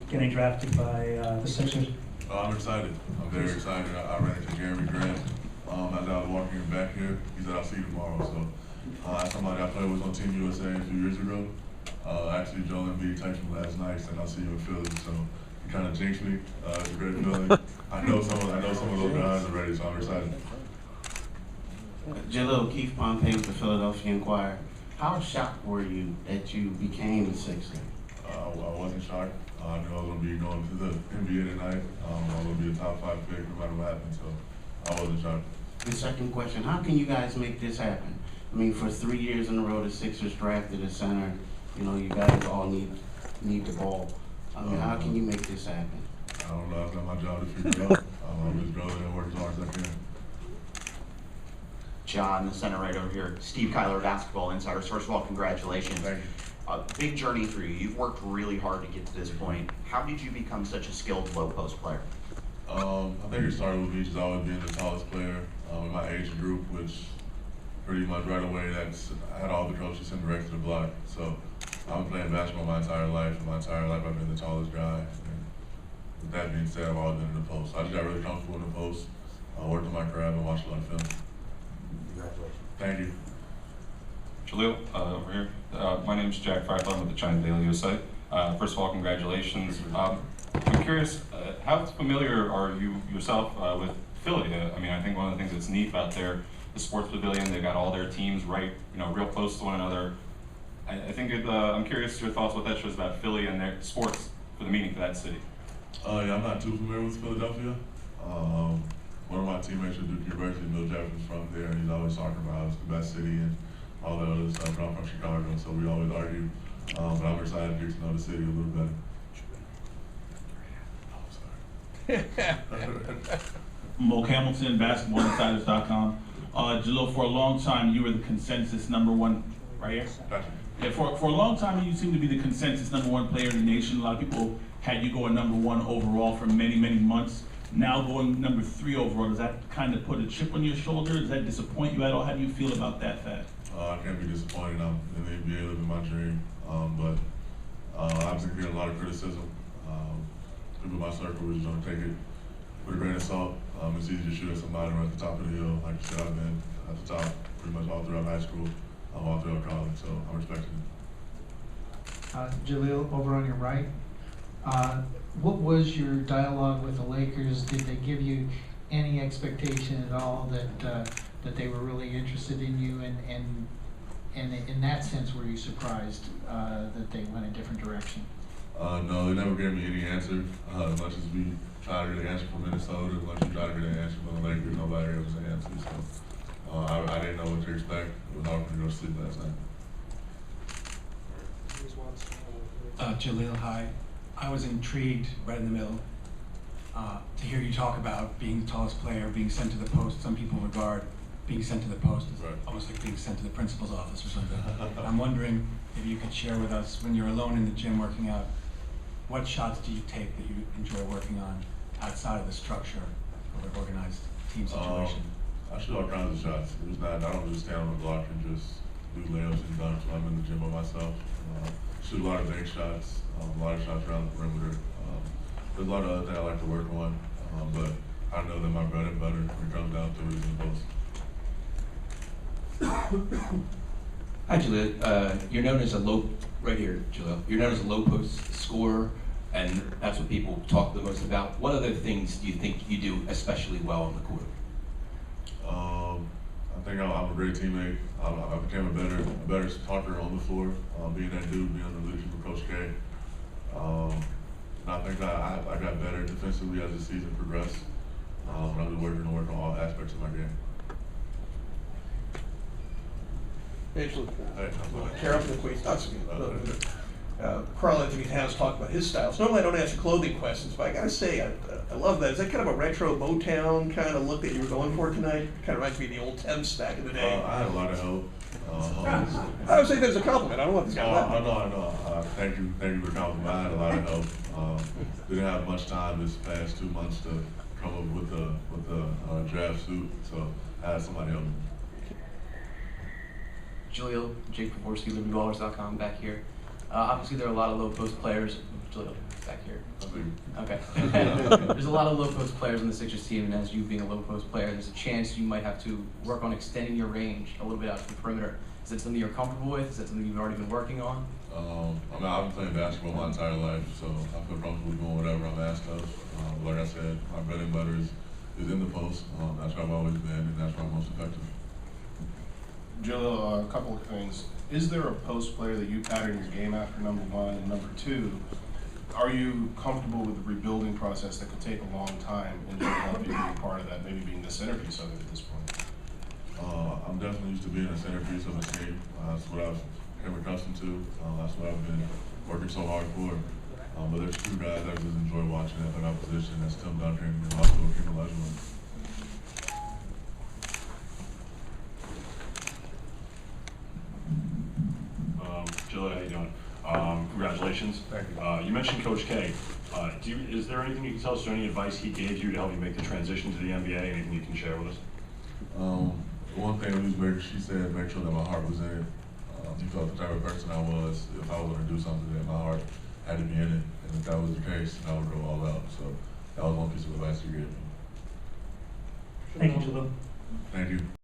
getting drafted by the Sixers? I'm excited. I'm very excited. I ran into Jeremy Grant as I was walking back here. He said, I'll see you tomorrow. So somebody I played with on Team USA a few years ago. Actually, Joel Embiid texted me last night saying, I'll see you in Philly. So he kind of jinxed me. It's a great feeling. I know some of those guys already, so I'm excited. Jahlil, Keith Pompey with the Philadelphia Inquirer. How shocked were you that you became a Sixer? I wasn't shocked. I knew I was going to be going to the NBA tonight. I was going to be a top 5 pick no matter what happened, so I wasn't shocked. The second question, how can you guys make this happen? I mean, for 3 years in a row, the Sixers drafted a center. You know, you guys all need the ball. I mean, how can you make this happen? I don't know. It's not my job to figure it out. I'm just going and work as hard as I can. John, the center right over here. Steve Kyler, Basketball Insiders. First of all, congratulations. Thank you. Big journey for you. You've worked really hard to get to this point. How did you become such a skilled low post player? I think it started with me just always being the tallest player in my age group, which pretty much right away I had all the coaches send direct to the block. So I've been playing basketball my entire life. And my entire life I've been the tallest guy. And with that being said, I've always been in the post. So I just got really comfortable in the post. I worked on my craft and watched a lot of film. Congratulations. Thank you. Jahlil, over here. My name is Jack Freifeld. I'm with the China Daily USA. First of all, congratulations. I'm curious, how familiar are you yourself with Philly? I mean, I think one of the things that's neat about the sports pavilion, they've got all their teams right, real close to one another. I think I'm curious your thoughts what that shows about Philly and their sports for the meaning for that city. Yeah, I'm not too familiar with Philadelphia. One of my teammates at Duke University, Bill Jefferson's from there, and he's always talking about how it's the best city and all that other stuff. But I'm from Chicago, so we always argue. But I'm excited to get to know the city a little better. Mo Hamilton, BasketballInsiders.com. Jahlil, for a long time, you were the consensus #1, right here? Gotcha. Yeah, for a long time, you seemed to be the consensus #1 player in the nation. A lot of people had you going #1 overall for many, many months. Now going #3 overall, does that kind of put a chip on your shoulder? Does that disappoint you at all? How do you feel about that fact? I can't be disappointed. I'm in the NBA living my dream. But I've been getting a lot of criticism. People in my circle was going to take it with a grain of salt. It's easy to shoot at somebody right at the top of the hill. Like you said, I've been at the top pretty much all throughout high school, all throughout college, so I'm respecting it. Jahlil, over on your right, what was your dialogue with the Lakers? Did they give you any expectation at all that they were really interested in you? And in that sense, were you surprised that they went a different direction? No, they never gave me any answer. As much as we tried to get an answer from Minnesota, as much as we tried to get an answer from the Lakers, nobody gave us an answer. So I didn't know what to expect. It was hard for me to go to sleep last night. Jahlil, hi. I was intrigued right in the middle to hear you talk about being the tallest player, being sent to the post. Some people regard being sent to the post as almost like being sent to the principal's office or something. I'm wondering if you could share with us, when you're alone in the gym working out, what shots do you take that you enjoy working on outside of the structure of an organized team situation? I shoot all kinds of shots. I don't just stand on the block and just do layups and dunks when I'm in the gym by myself. Shoot a lot of bank shots, a lot of shots around the perimeter. There's a lot of other things I like to work on, but I know that my bread and butter when it comes down to it is in the post. Hi, Jahlil. You're known as a right here, Jahlil. You're known as a low post scorer, and that's what people talk the most about. What other things do you think you do especially well on the court? I think I'm a great teammate. I became a better talker on the floor, being that dude, being the leadership of Coach K. And I think I got better defensively as the season progressed. But I've been working on all aspects of my game. Carol from the Queen's Carl Anthony Towns talked about his styles. Normally I don't ask clothing questions, but I gotta say, I love that. Is that kind of a retro Motown kind of look that you were going for tonight? Kind of reminds me of the old Temps back in the day. I had a lot of help. I would say that as a compliment. I don't want this guy I know. Thank you for the compliment. I had a lot of help. Didn't have much time this past 2 months to come up with the draft suit, so I had somebody help me. Jahlil, Jake Poborski, LibertyBallers.com back here. Obviously, there are a lot of low post players. Jahlil, back here. you. Okay. There's a lot of low post players on the Sixers team, and as you being a low post player, there's a chance you might have to work on extending your range a little bit out to the perimeter. Is that something you're comfortable with? Is that something you've already been working on? I mean, I've been playing basketball my entire life, so I feel comfortable doing whatever I'm asked of. Like I said, my bread and butter is in the post. That's where I've always been, and that's where I'm most effective. Jahlil, a couple of things. Is there a post player that you pattern your game after, number one? And number two, are you comfortable with the rebuilding process that could take a long time in Philadelphia being part of that, maybe being the centerpiece of it at this point? I'm definitely used to being a centerpiece of a team. That's what I've become accustomed to. That's what I've been working so hard for. But there's two guys I just enjoy watching at that position. That's Tim Duncan and also Kim Olajuwon. Jahlil, how you doing? Congratulations. Thank you. You mentioned Coach K. Is there anything you can tell us, or any advice he gave you to help you make the transition to the NBA? Anything you can share with us? One thing she said, make sure that my heart was in it. He felt the type of person I was. If I was going to do something, that my heart had to be in it. And if that was the case, I would go all out. So that was one piece of advice he gave me. Thank you, Jahlil. Thank you.